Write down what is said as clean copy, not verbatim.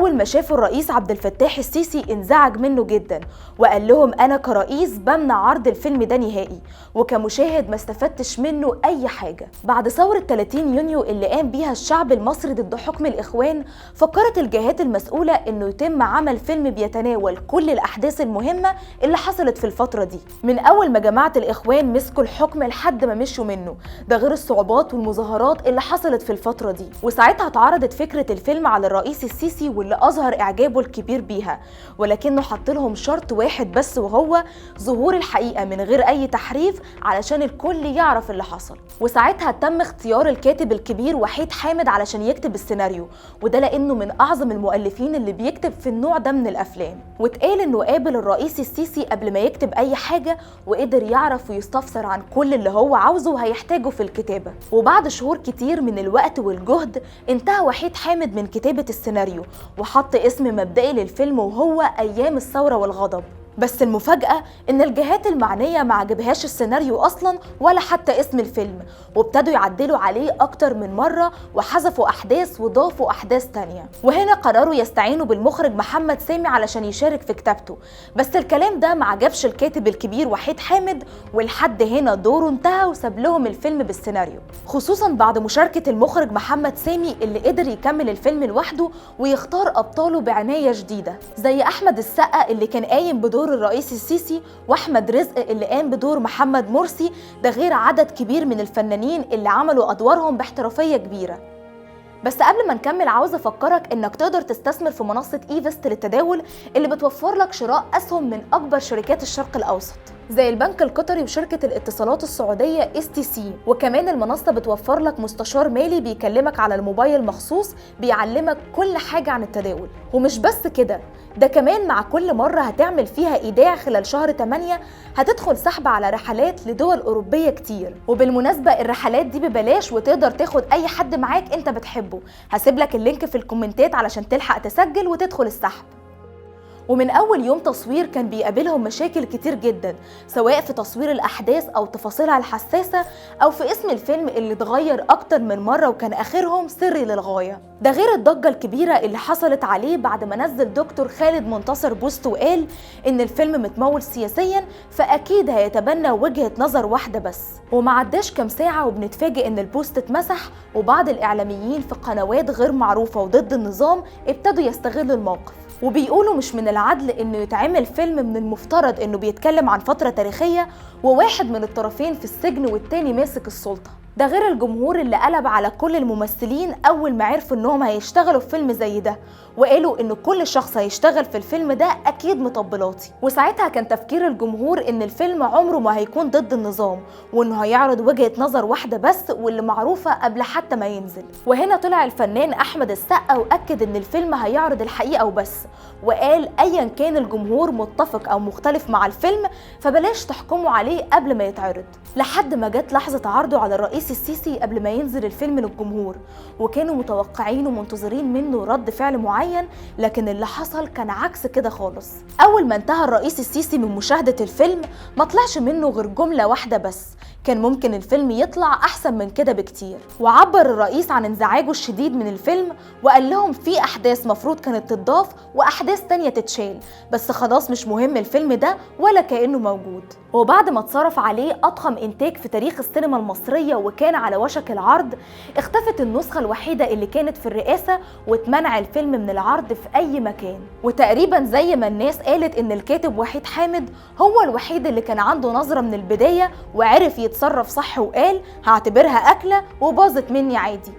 أول ما شافوا الرئيس عبد الفتاح السيسي انزعج منه جدا، وقال لهم أنا كرئيس بمنع عرض الفيلم ده نهائي، وكمشاهد ما استفدتش منه أي حاجة. بعد ثورة 30 يونيو اللي قام بيها الشعب المصري ضد حكم الإخوان، فكرت الجهات المسؤولة إنه يتم عمل فيلم بيتناول كل الأحداث المهمة اللي حصلت في الفترة دي، من أول ما جماعة الإخوان مسكوا الحكم لحد ما مشوا منه، ده غير الصعوبات والمظاهرات اللي حصلت في الفترة دي. وساعتها اتعرضت فكرة الفيلم على الرئيس السيسي واللي أظهر إعجابه الكبير بيها، ولكنه حط لهم شرط واحد بس، وهو ظهور الحقيقة من غير أي تحريف علشان الكل يعرف اللي حصل. وساعتها تم اختيار الكاتب الكبير وحيد حامد علشان يكتب السيناريو، وده لأنه من أعظم المؤلفين اللي بيكتب في النوع ده من الأفلام. واتقال إنه قابل الرئيس السيسي قبل ما يكتب أي حاجة، وقدر يعرف ويستفسر عن كل اللي هو عاوزه وهيحتاجه في الكتابة. وبعد شهور كتير من الوقت والجهد انتهى وحيد حامد من كتابة السيناريو، وحط اسم مبدئي للفيلم وهو أيام الثورة والغضب. بس المفاجأة إن الجهات المعنية ما عجبهاش السيناريو أصلا ولا حتى اسم الفيلم، وابتدوا يعدلوا عليه أكتر من مرة وحذفوا أحداث وضافوا أحداث تانية. وهنا قرروا يستعينوا بالمخرج محمد سامي علشان يشارك في كتابته، بس الكلام ده ما عجبش الكاتب الكبير وحيد حامد، ولحد هنا دوره انتهى وساب لهم الفيلم بالسيناريو، خصوصا بعد مشاركة المخرج محمد سامي اللي قدر يكمل الفيلم لوحده ويختار أبطاله بعناية شديدة، زي أحمد السقا اللي كان قايم بدور الرئيس السيسي، واحمد رزق اللي قام بدور محمد مرسي، ده غير عدد كبير من الفنانين اللي عملوا ادوارهم باحترافيه كبيره. بس قبل ما نكمل عاوز افكرك انك تقدر تستثمر في منصه ايفست للتداول اللي بتوفر لك شراء اسهم من اكبر شركات الشرق الاوسط زي البنك القطري وشركة الاتصالات السعودية STC. وكمان المنصة بتوفر لك مستشار مالي بيكلمك على الموبايل مخصوص بيعلمك كل حاجة عن التداول. ومش بس كده، ده كمان مع كل مرة هتعمل فيها إيداع خلال شهر 8 هتدخل سحب على رحلات لدول أوروبية كتير. وبالمناسبة الرحلات دي ببلاش وتقدر تاخد أي حد معاك أنت بتحبه. هسيب لك اللينك في الكومنتات علشان تلحق تسجل وتدخل السحب. ومن أول يوم تصوير كان بيقابلهم مشاكل كتير جدا، سواء في تصوير الأحداث أو تفاصيلها الحساسة أو في اسم الفيلم اللي اتغير أكتر من مرة وكان آخرهم سري للغاية. ده غير الضجة الكبيرة اللي حصلت عليه بعد ما نزل دكتور خالد منتصر بوست وقال إن الفيلم متمول سياسيا، فأكيد هيتبنى وجهة نظر واحدة بس. وما عداش كام ساعة وبنتفاجئ إن البوست اتمسح، وبعض الإعلاميين في قنوات غير معروفة وضد النظام ابتدوا يستغلوا الموقف، وبيقولوا مش من العدل انه يتعمل فيلم من المفترض انه بيتكلم عن فترة تاريخية وواحد من الطرفين في السجن والتاني ماسك السلطة. ده غير الجمهور اللي قلب على كل الممثلين اول ما عرفوا انهم هيشتغلوا في فيلم زي ده، وقالوا ان كل شخص هيشتغل في الفيلم ده اكيد مطبلاتي. وساعتها كان تفكير الجمهور ان الفيلم عمره ما هيكون ضد النظام، وانه هيعرض وجهة نظر واحدة بس واللي معروفة قبل حتى ما ينزل. وهنا طلع الفنان احمد السقا واكد ان الفيلم هيعرض الحقيقة وبس، وقال ايا كان الجمهور متفق او مختلف مع الفيلم فبلاش تحكموا عليه قبل ما يتعرض. لحد ما جت لحظة عرضه على الرئيس السيسي قبل ما ينزل الفيلم للجمهور، وكانوا متوقعين ومنتظرين منه رد فعل معين، لكن اللي حصل كان عكس كده خالص. اول ما انتهى الرئيس السيسي من مشاهدة الفيلم ما طلعش منه غير جملة واحدة بس، كان ممكن الفيلم يطلع احسن من كده بكتير. وعبر الرئيس عن انزعاجه الشديد من الفيلم وقال لهم في احداث مفروض كانت تتضاف واحداث تانية تتشال، بس خلاص مش مهم الفيلم ده ولا كأنه موجود. وبعد ما اتصرف عليه اضخم انتاج في تاريخ السينما المصرية وكان على وشك العرض، اختفت النسخة الوحيدة اللي كانت في الرئاسة واتمنع الفيلم من العرض في اي مكان. وتقريبا زي ما الناس قالت ان الكاتب وحيد حامد هو الوحيد اللي كان عنده نظرة من البداية وعرف يتصرف صح، وقال هعتبرها أكلة وباظت مني عادي.